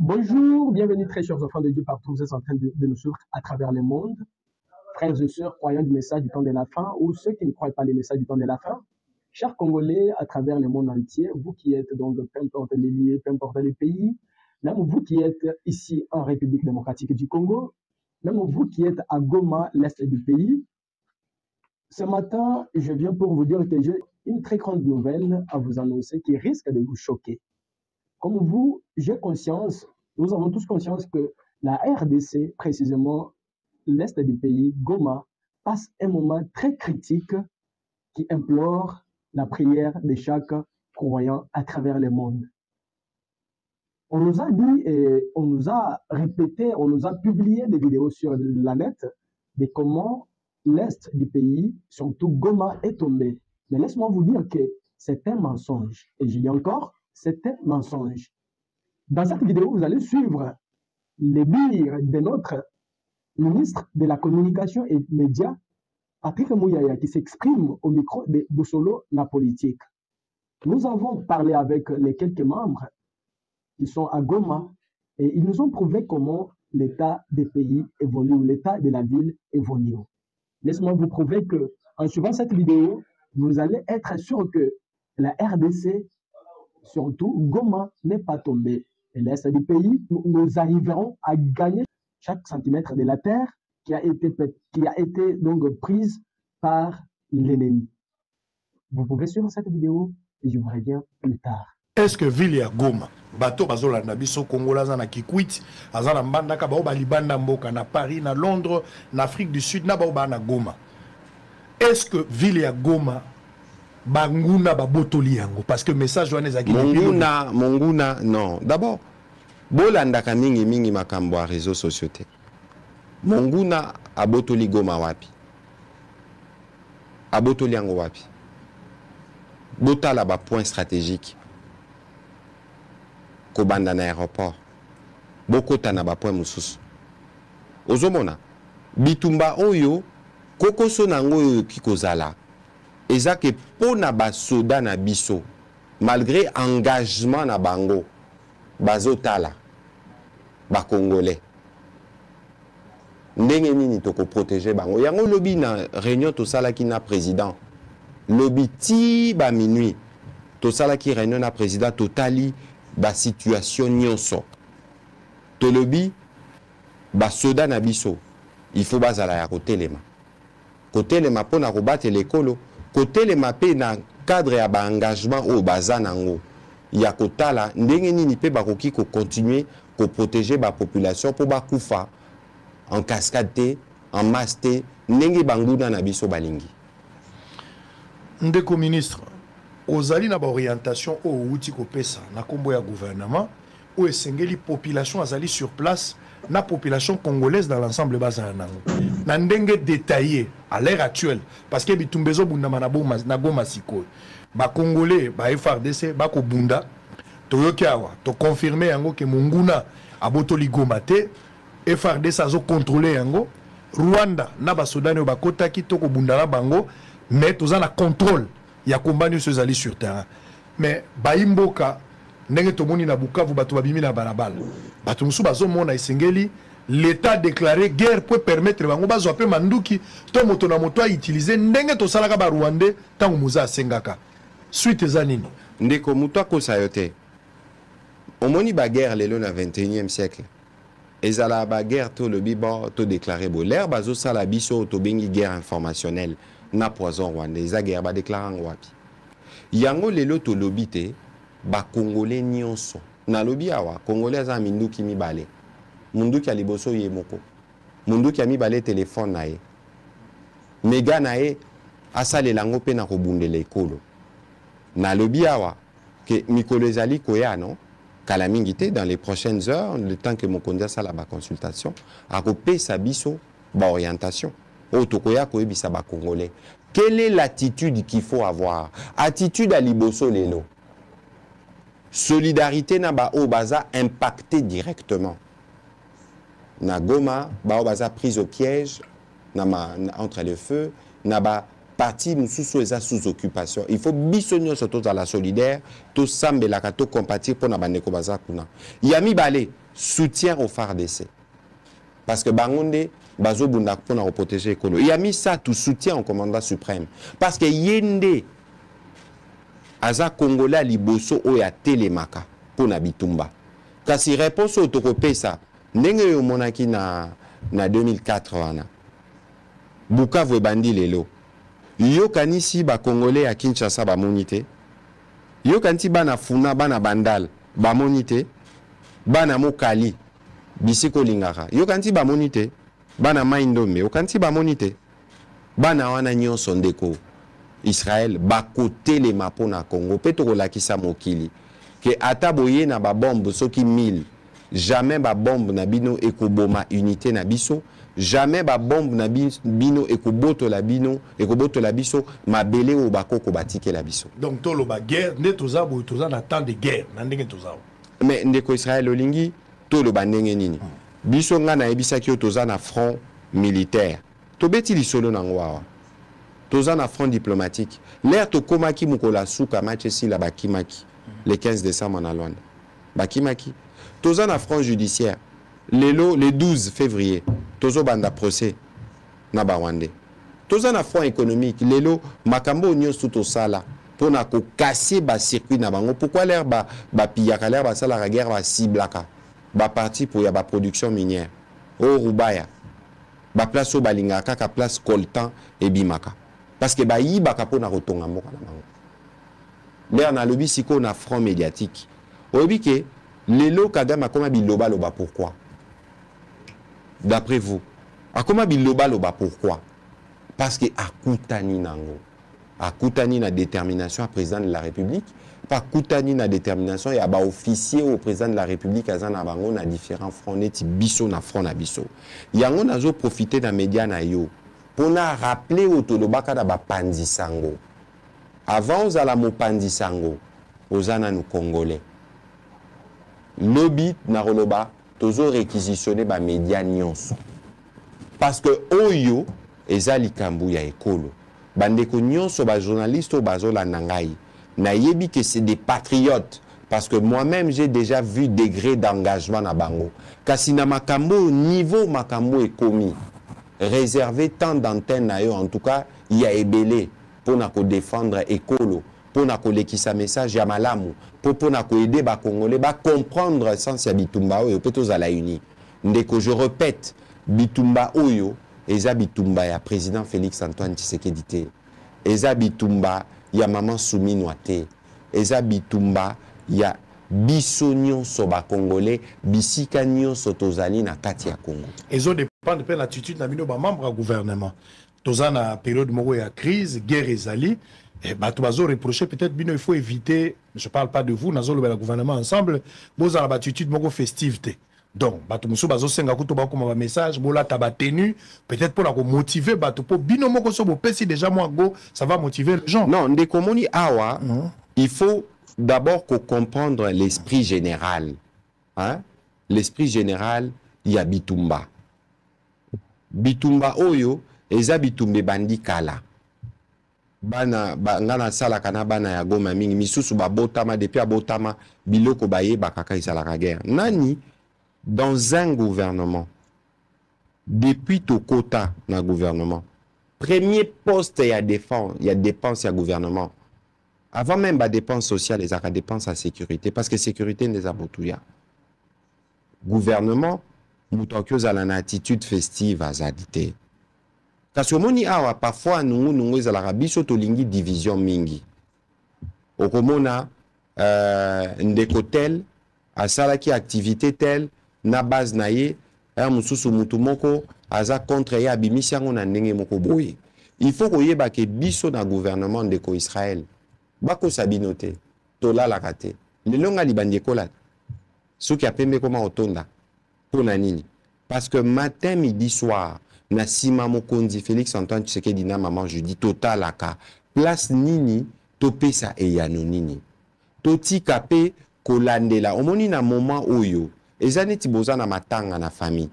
Bonjour, bienvenue très chers enfants de Dieu partout, vous êtes en train de nous suivre à travers le monde. Frères et sœurs, croyants du message du temps de la fin ou ceux qui ne croient pas les messages du temps de la fin. Chers Congolais à travers le monde entier, vous qui êtes donc, peu importe les lieux, peu importe les pays, même vous qui êtes ici en République démocratique du Congo, même vous qui êtes à Goma, l'est du pays, ce matin, je viens pour vous dire que j'ai une très grande nouvelle à vous annoncer qui risque de vous choquer. Comme vous, j'ai conscience, nous avons tous conscience que la RDC, précisément l'Est du pays, Goma, passe un moment très critique qui implore la prière de chaque croyant à travers le monde. On nous a dit et on nous a répété, on nous a publié des vidéos sur la net de comment l'Est du pays, surtout Goma, est tombé. Mais laisse-moi vous dire que c'est un mensonge. Et je dis encore, c'est un mensonge. Dans cette vidéo, vous allez suivre les dires de notre ministre de la Communication et Médias, Patrick Mouyaya, qui s'exprime au micro de Boussolo, la politique. Nous avons parlé avec les quelques membres qui sont à Goma et ils nous ont prouvé comment l'état des pays évolue, l'état de la ville évolue. Laisse-moi vous prouver que, en suivant cette vidéo, vous allez être sûr que la RDC, surtout Goma, n'est pas tombée. Et l'Est du pays, nous arriverons à gagner chaque centimètre de la terre qui a été donc prise par l'ennemi. Vous pouvez suivre cette vidéo et je vous reviens plus tard. Est-ce que ville ya Goma, bateau bazolanda biso Congola za na Kikwit, azana mbandaka bao balibanda mboka na Paris, na Londres, na Afrique du Sud, na bao ba na Goma. Est-ce que ville ya Goma banguna babotoli yango parce que message wana ezaki monguna non. D'abord, bolandaka mingi makambo ya réseaux sociaux te. Monguna abotoli Goma wapi? Abotoli yango wapi? Botala ba point stratégique. Kobanda na aéroport. Bokota na ba point mususu. Ozomona bitumba oyo kokoso nango oyo kikozala. Eza ke pona ba soda na biso malgré engagement na bango bazotala ba congolais ndenge nini toko protéger bango yango lobi na réunion to sala ki na président lobi ti ba minuit to sala ki réunion na président totali ba situation nyonso to lobi ba soda na biso il faut bazala ya kotelema pona ko battre l'écolo côté les mapé na cadre ya ba engagement au bazanango ya kotala ndenge nini pe bakoki ko continuer ko protéger ba population pour ba kufa en cascade en masse ndenge banguna na biso balingi. Ndeko ministre ozali na ba orientation o uti ko pesa na kombo ya gouvernement ou esengeli population azali sur place na population congolaise dans l'ensemble bazanango na ndenge détaillé à l'heure actuelle parce que bitumbezo bunda manabo na Goma siko ba congolais ba FARDC ba ko bunda toyoki awa to confirmer yango ke munguna abotoli Goma te FARDC azo contrôler yango Rwanda na ba sudani ba kotaki to ko bunda na bango mais toza na contrôle ya combat nyonso ezali sur terrain mais ba imboka ndenge tomoni na Bukavu bato babimi na balabala bato musu bazomona esengeli l'état déclaré guerre peut permettre bango bazwa pe manduki to moto na moto a utiliser ndenge to salaka ba Rwandais tango muza asengaka suite za nini ndeko muto akosa yote omoni ba guerre lelo na 21e siècle ezala ba guerre to le bibo to déclarer bo l'air bazo sala biso to bengi guerre informationnelle na poison rwandais za guerre ba déclarer wapi yango lelo to lobité ba congolais nyonso na lobi awa congolais za minduki mibale munduki aliboso ye moko munduki mibale téléphone na ye mega na ye asale lango pe na kobundela ekolo na lobi awa ke mikolo ezali koya non kala mingi te dans les prochaines heures le temps que mokonzi asala ba consultation akopesa biso ba orientation o tokoya koyebisa ba congolais quelle est l'attitude qu'il faut avoir attitude à liboso lelo solidarité na ba o baza impacté directement na Goma ba o baza prise au piège entre les feux na ba parti mususu eza sous occupation il faut bisonyo surtout à la solidaire to sambelaka to compatir pour na bandeko baza kuna ya mibale soutien au FARDC. Parce que Bangonde, Bazo Bundak pour protéger l'écolo. Il a mis ça tout soutien au commandant suprême. Parce que Yende, Aza Congolais Liboso Oya Telemaka pour Nabitumba. Kasi réponse au Tokope ça, ndenge yo monaki na 2004 wana. Bukavu bandi lelo. Yo kanisi ba Congolais à Kinshasa ba monité. Yo kanti bana Funa bana Bandal ba monité. Bana Mokali bisiko lingaka. Yo kanti ba monité. Bana Maindombe yo kanti ba monité. Bana wana nyonso ndeko Israël ba côté les mapo na Congo petoko lakisa mokili. Que ata boye na ba bombe soki 1000 jamais ba bombe na bino ekoboma unité na biso jamais ba bombe na bino ekoboto la biso mabele o bakoko batike la biso. Donc tolo ba guerre ne toza na temps de guerre na ndenge toza. Mais ndeko Israël olingi tolo ba ndenge nini biso nga na ebisaki toza na front militaire to beti lisolo na ngwa toza na front diplomatique l'air to komaki mukola suka match si la bakimaki le 15 décembre en Luanda. Bakimaki. Toza na front judiciaire. Le 12 février. Tozo banda procès. Na Barwande. Toza na front économique. Lelo makambo nyo suto sala. Pour na ko casser ba circuit na bango. Pourquoi l'air ba piyaka l'air ba sala la guerre ba ciblaka. Ba parti pour ya ba production minière. O Rubaya. Ba place au balingaka ka place Coltan et Bimaka. Parce que ba yibaka pour na rotonga mboka na bango. L'air na lobby siko na front médiatique. Obi ke lelo Kagame akoma biloba loba pourquoi? D'après vous, akoma biloba loba pourquoi? Parce que akutani nango. Akutani na détermination à président de la République, pas kutani na détermination et aba officier au président de la République azana bango na différents fronts neti biso na front na biso. Yango nazo profiter na média na yo pour na rappeler autolobaka da ba pandi sango. Avant, aux ala mopandi sango, aux ana nous congolais. Lobby naroloba, toujours réquisitionné ba média nyonso. Parce que oyo, ezali kambu ya ekolo. Bandeko nyonso ba journaliste ou bazola nangai. Na yebi que c'est des patriotes. Parce que moi-même, j'ai déjà vu degré d'engagement na bango. Kasi na makambo, niveau makambo est commis. Réservé tant d'antennes na yo, en tout cas, il y a ebélé. Pour défendre écolo, pour lekisa message ya malamu, pour aider ba Congolais ba comprendre sens ya bitumba oyo peut-être à la uni. Ndeko je répète, bitumba oyo eza bitumba ya président Félix Antoine Tshisekedi te. Eza bitumba ya maman Soumi Noité. Eza bitumba ya biso nyonso ba Congolais, bisika nyonso tozali na kati ya Congo. Ezo dépend de l'attitude na bino ba membre du gouvernement. Dans la période de crise, guerre ezali, et bazo reprocher peut-être bino il faut éviter, je parle pas de vous, nous avons le gouvernement ensemble, vous avez l'attitude moko festivité. Donc bazo senga kuto ba comme message, bola taba tenu, peut-être pour la motiver bato pour bino moko so bopesi déjà moi go, ça va motiver les gens. Non, ndé komoni awa, il faut d'abord comprendre l'esprit général. Hein? L'esprit général, il y a Bitumba. Bitumba oyo eza bitumbe bandi kala bana ngana sala kana bana ya goma mingi misusu babotama depuis abotama biloko baye bakaka isalaka guerre nani dans un gouvernement depuis to quota na gouvernement premier poste ya dépense ya gouvernement avant même ba dépense sociale les aka dépense à sécurité parce que sécurité des abotouya gouvernement mutokyo za na attitude festive azadité. Parce que moni awa parfois nous ezalaka biso tolingi division mingi. Okomona ndeko tel asalaki activité tel na base na ye mususu mutu moko aza contre ya bimisi yango na ndenge moko boye. Il faut koyeba ke biso na gouvernement ndeko Israël bako sabino te tolalaka te. Lelo nga libandi ekola soki apembe koma otonda pona nini? Parce que matin midi soir na sima mokonzi Félix Antoine Tshisekedi na maman Judy totalaka place nini topesa eyano nini totika pe kolandela omoni na moment oyo eza neti boza na matanga na famille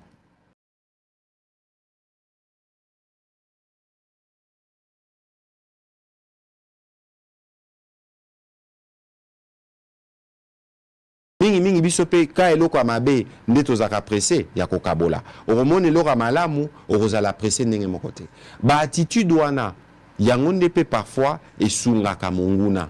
mingi biso pe ka eloko mabe nde tozaka pressé ya kokabola oromoni eloko malamu orozala pressé ndenge moko te ba attitude wana yango nde pe parfois esungaka monguna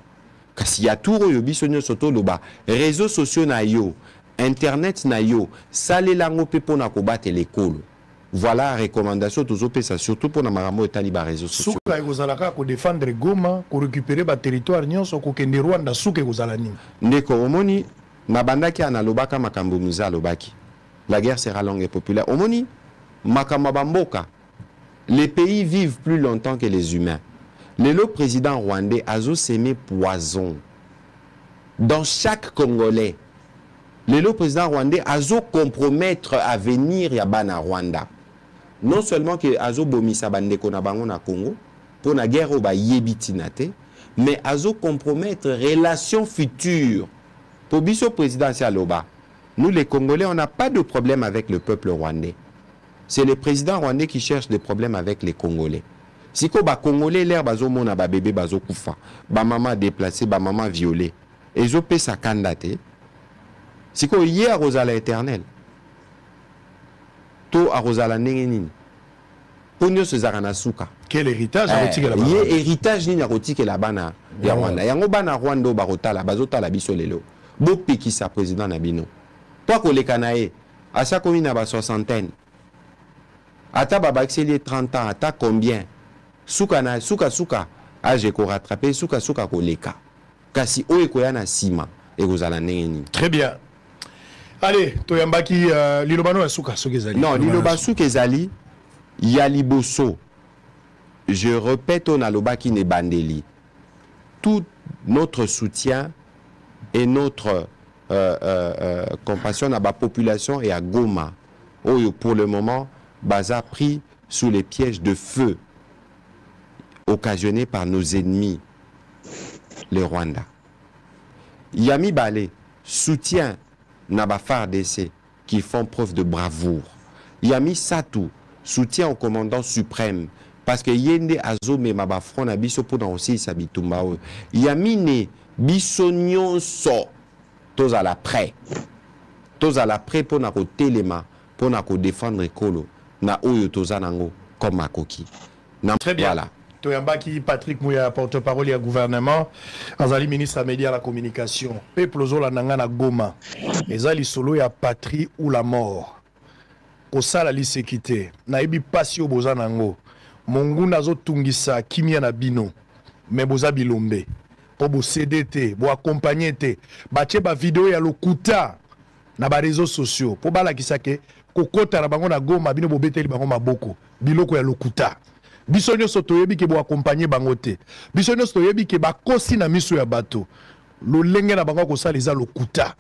kasi ya tour oyo biso nyonso toloba réseaux sociaux na yo internet na yo salelango pe pona kobate lekolo. Voilà la recommandation tozopesa surtout pour na makambo etali ba réseaux sociaux. Suka ekozalaka ko défendre Goma, ko récupérer ba territoire nyonso ko kende Rwanda suka ekozala nini. Ndeko omoni nabandaki analobaka makambo muza alobaki. La guerre sera longue et populaire. Omoni makambo bamboka. Les pays vivent plus longtemps que les humains. Le président rwandais a semé poison dans chaque Congolais. Le président rwandais a compromettre l'avenir ya bana Rwanda. Non seulement que azo bomisa bandeko na bango na Congo pour la guerre au yebitinate, mais azo compromettre relations futures. Pour biso présidentiel Loba, nous les Congolais, on n'a pas de problème avec le peuple rwandais. C'est le président rwandais qui cherche des problèmes avec les Congolais. Si ko ba Congolais l'air bazo mona ba bébé bazo kufa, ba maman déplacée, ba maman violée, et zo pe sa candidaté. Si ko hier à Rosala éternel. To a Rosala nengenini. Ponyo se zarana suka. Quel héritage a rotike la bana? Ye héritage ni a rotike la bana ya Rwanda. Yango bana Rwanda barotala bazotala biso lelo. Bo peki sa président na bino. Toi ko lekanae asa komi na ba soixantaine. Ata baba accéléré 30 ans, ata combien? Suka na suka age ko rattraper suka ko leka. Kasi oye ko yana sima e kozala nengenini. Très bien. Allez, toyambaki lilobano ya suka sokezali. Non, liloba sokezali ya liboso. Je répète on alobaki ne bandeli. Tout notre soutien et notre compassion à la population et à Goma. Oyo pour le moment, baza pris sous les pièges de feu occasionnés par nos ennemis, les Rwandais. Yami Balé soutient Nabafar DC qui font preuve de bravoure. Yami Satou soutient au commandant suprême parce que Yende Azome Mabafron a biso pour aussi sabitumba. Yami ne bisognon so tous à la près pour na ko telema pour na ko défendre Kolo na oyo tozanango comme makoki. Très bien. Voilà. Toyambaki Patrick Mouya, porte-parole du gouvernement, Azali ministre média la communication. Peuple Zola Nangana Goma. Ezali solo ya patrie ou la mort. Kosala lisekite. Naibi pasi o bozanango. Mongu nazo tungisa kimia na bino. Me boza bilombe. Po bo CDT, bo accompagner te. Bache ba vidéo ya lokuta na ba réseaux sociaux. Po bala kisake kokota na bango na Goma bino bo beteli bango maboko. Biloko ya lokuta. Bisonyo sotoyebi ke bo accompagner bango te. Bisonyo sotoyebi ke ba kosi na miso ya bato. Lo lenge na bango ko sala eza lokuta.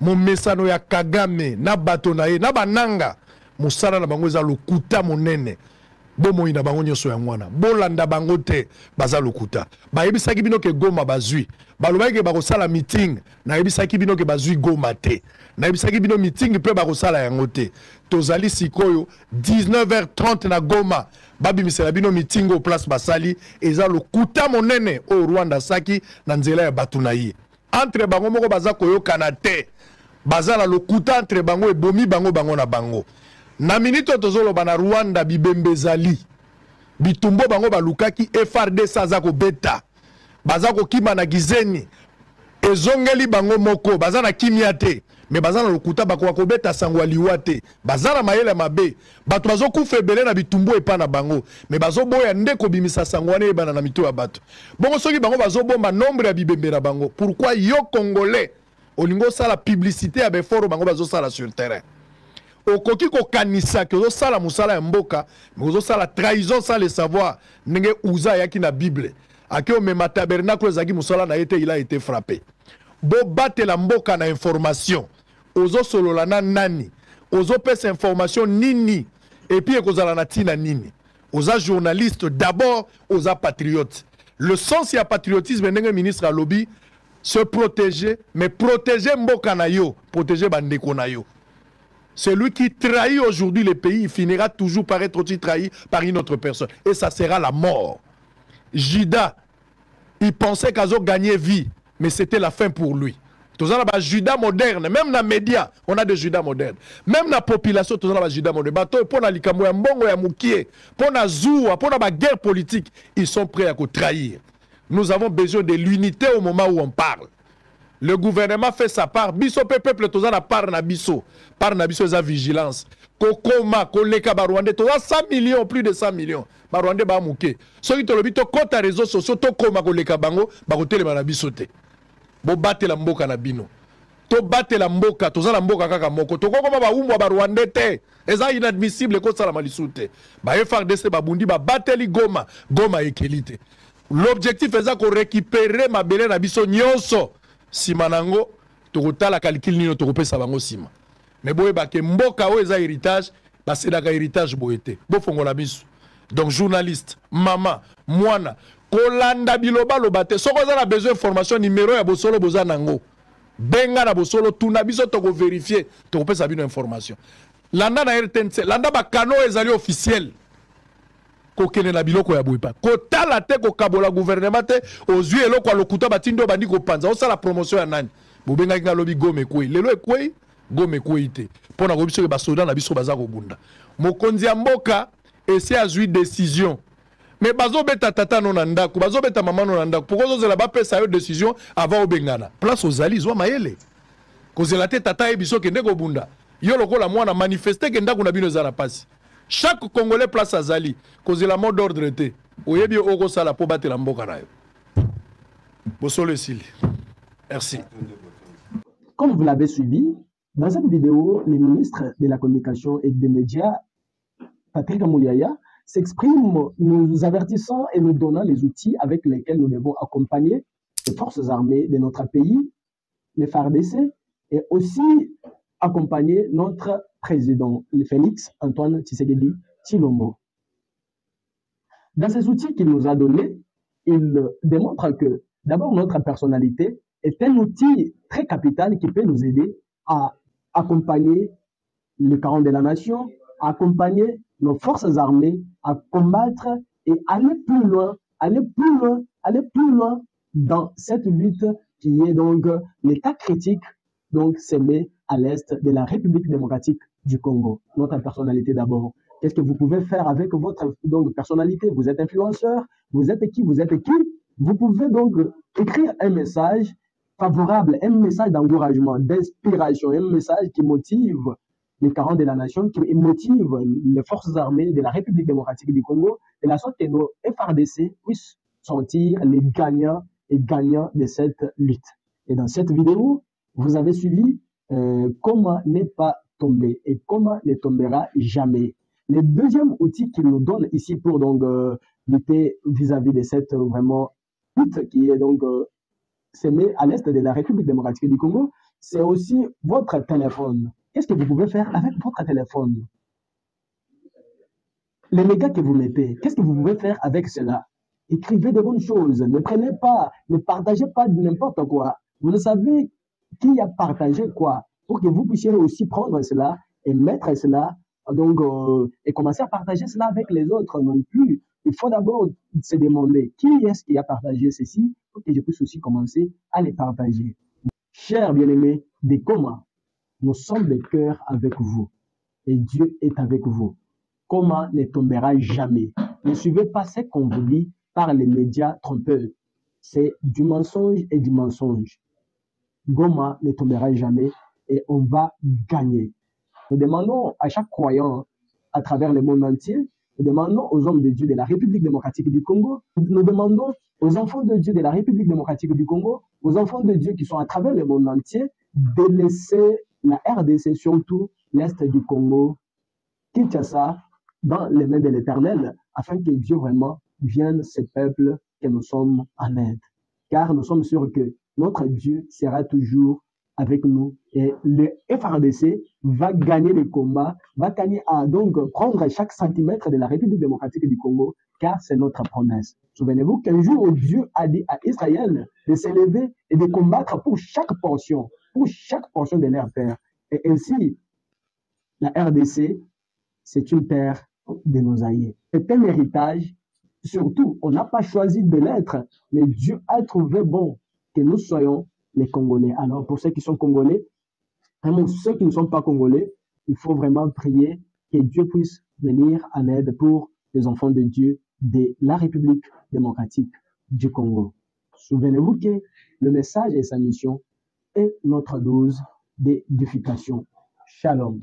Mon mesano ya Kagame na bato na ye na bananga. Musala na bango eza lokuta monene. Bomo ina bango nyoso ya mwana. Bolanda bango te baza lokuta. Ba yebisaki bino ke Goma bazui. Balobaki ke bakosala meeting na yebisaki bino ke bazui Goma te. Na yebisaki bino meeting pe bakosala yango te. Tozali sikoyo 19h30 na Goma. Babi misela bino meeting au place basali eza lokuta monene o Rwanda saki na nzela ya batu na ye. Entre bango moko baza koyokana te. Baza la lokuta entre bango e bomi bango na bango. Na minito tozolo bana Rwanda bibembezali. Bitumbo bango balukaki FRD saza ko beta. Baza ko kima na gizeni. Ezongeli bango moko baza na kimia te. Me baza na lokuta bako ko beta sangwa liwate. Baza na mayele mabe. Bato bazo kufebele na bitumbo epa na bango. Me bazo boya ndeko bimisa sangwa ne bana na mito ya bato. Bongo soki bango bazo bomba nombre ya bibembe na bango. Pourquoi yo Congolais olingo sala publicité ya beforo bango bazo sala sur le terrain. Okoki ko kanisa ke zo sala musala ya mboka, mais zo sala trahison sans le savoir, ndenge uza yaki na Bible. Ake o mema tabernacle zaki musala na été il a été frappé. Bo bate la mboka na information. Ozo solola na nani. Ozo pesa information nini. Et puis ekozala na tina nini. Oza journaliste d'abord, oza patriote. Le sens ya patriotisme ndenge ministre a lobby se protéger, mais protéger mboka na yo, protéger bandeko na yo. Celui qui trahit aujourd'hui le pays, il finira toujours par être aussi trahi par une autre personne. Et ça sera la mort. Jida, il pensait qu'Azo gagnait vie, mais c'était la fin pour lui. Tous les Judas moderne, même dans les médias, on a des Judas modernes. Même dans la population, tous les Judas modernes. Pour la Likambo, ya Mbongo, ya Moukie, pour la Zoua, pour la guerre politique, ils sont prêts à trahir. Nous avons besoin de l'unité au moment où on parle. Le gouvernement fait sa part. Biso peuple, tous la part na biso. Part na biso, la vigilance. Kokoma, koleka Barwande, tous 100 millions, plus de 100 millions. Barwande ba Moukie. Ceux qui te le bito contre les réseaux sociaux, to koma koleka bango, ba kotele na biso te. Bo bate la mboka na bino to bate la mboka toza la mboka kaka moko to kokoma ba umwa ba Rwanda te eza inadmissible ko sala malisute ba FARDC ba bundi ba bateli Goma ekelite. L'objectif est ko récupérer mabele na biso nyonso sima nango to kotala calcul nino to kopesa bango sima mais boye ba ke mboka o eza héritage ba sedaka héritage boyete bo fongola biso. Donc journaliste mama mwana kolanda biloba lobate soko za na besoin information numéro ya bosolo boza nango benga na bosolo tuna biso to ko vérifier to ko pesa bino information landa na RTNC landa ba kano ezali officiel ko kene na biloko ya boipa ko tala te ko kabola gouvernement te ozui eloko lokuta batindo bandi ko panza o sala promotion ya nani bobenga kinga lobi Goma ekwe lelo ekwe Goma ekwe ite pona ko biso ke ba soda na biso baza ko bunda mokonzi ya mboka essaie azui décision. Mais bazo beta tata non andako, bazo beta maman non andako. Pourquoi vous avez pas fait décision avant Obengana? Place aux alliés, zo maele. Cause la tête tata ebiso kende ko bunda. Yo loko la mwana manifester kenda kuna bino za la passe. Chaque Congolais place à Zali. Cause la mot d'ordre était. Oyebi oko sala po battre la mboka na yo. Bosolo sili. Merci. Comme vous l'avez suivi, dans cette vidéo, le ministre de la Communication et des Médias, Patrick Mouliaya, s'exprime, nous avertissant et nous donnant les outils avec lesquels nous devons accompagner les forces armées de notre pays, les FARDC, et aussi accompagner notre président, le Félix Antoine Tshisekedi Tshilombo. Dans ces outils qu'il nous a donnés, il démontre que d'abord notre personnalité est un outil très capital qui peut nous aider à accompagner le camp de la nation, à accompagner nos forces armées à combattre et aller plus loin dans cette lutte qui est donc l'état critique donc semé à l'est de la République démocratique du Congo. Notre personnalité d'abord. Qu'est-ce que vous pouvez faire avec votre donc, personnalité? Vous êtes influenceur, vous êtes qui? Vous pouvez donc écrire un message favorable, un message d'encouragement, d'inspiration, un message qui motive les 40 de la nation, qui motive les forces armées de la République démocratique du Congo, de la sorte que nos FARDC puissent sortir les gagnants et gagnants de cette lutte. Et dans cette vidéo, vous avez suivi comment ne pas tomber et comment ne tombera jamais. Le deuxième outil qu'il nous donne ici pour donc lutter vis-à-vis de cette vraiment lutte qui est donc semée à l'est de la République démocratique du Congo, c'est aussi votre téléphone. Qu'est-ce que vous pouvez faire avec votre téléphone? Les mégas que vous mettez, qu'est-ce que vous pouvez faire avec cela? Écrivez de bonnes choses. Ne prenez pas, ne partagez pas n'importe quoi. Vous ne savez qui a partagé quoi pour que vous puissiez aussi prendre cela et mettre cela donc, et commencer à partager cela avec les autres non plus. Il faut d'abord se demander qui est-ce qui a partagé ceci pour que je puisse aussi commencer à les partager. Chers bien-aimés de Goma, nous sommes de cœur avec vous et Dieu est avec vous. Comment ne tombera jamais? Ne suivez pas ce qu'on vous dit par les médias trompeurs. C'est du mensonge et du mensonge. Goma ne tombera jamais et on va gagner. Nous demandons à chaque croyant à travers le monde entier, nous demandons aux hommes de Dieu de la République démocratique du Congo, nous demandons aux enfants de Dieu de la République démocratique du Congo, aux enfants de Dieu qui sont à travers le monde entier, de laisser la RDC, surtout l'Est du Congo, Kinshasa, dans les mains de l'Éternel, afin que Dieu vraiment vienne ce peuple que nous sommes en aide. Car nous sommes sûrs que notre Dieu sera toujours avec nous et le FARDC va gagner les combats, va gagner à donc prendre chaque centimètre de la République démocratique du Congo, car c'est notre promesse. Souvenez-vous qu'un jour Dieu a dit à Israël de s'élever et de combattre pour chaque portion de leur terre. Et ainsi, la RDC, c'est une terre de nos aïeux. C'est un héritage. Surtout, on n'a pas choisi de l'être, mais Dieu a trouvé bon que nous soyons les Congolais. Alors, pour ceux qui sont Congolais, vraiment, ceux qui ne sont pas Congolais, il faut vraiment prier que Dieu puisse venir en aide pour les enfants de Dieu de la République démocratique du Congo. Souvenez-vous que le message et sa mission est notre dose d'édification. Shalom.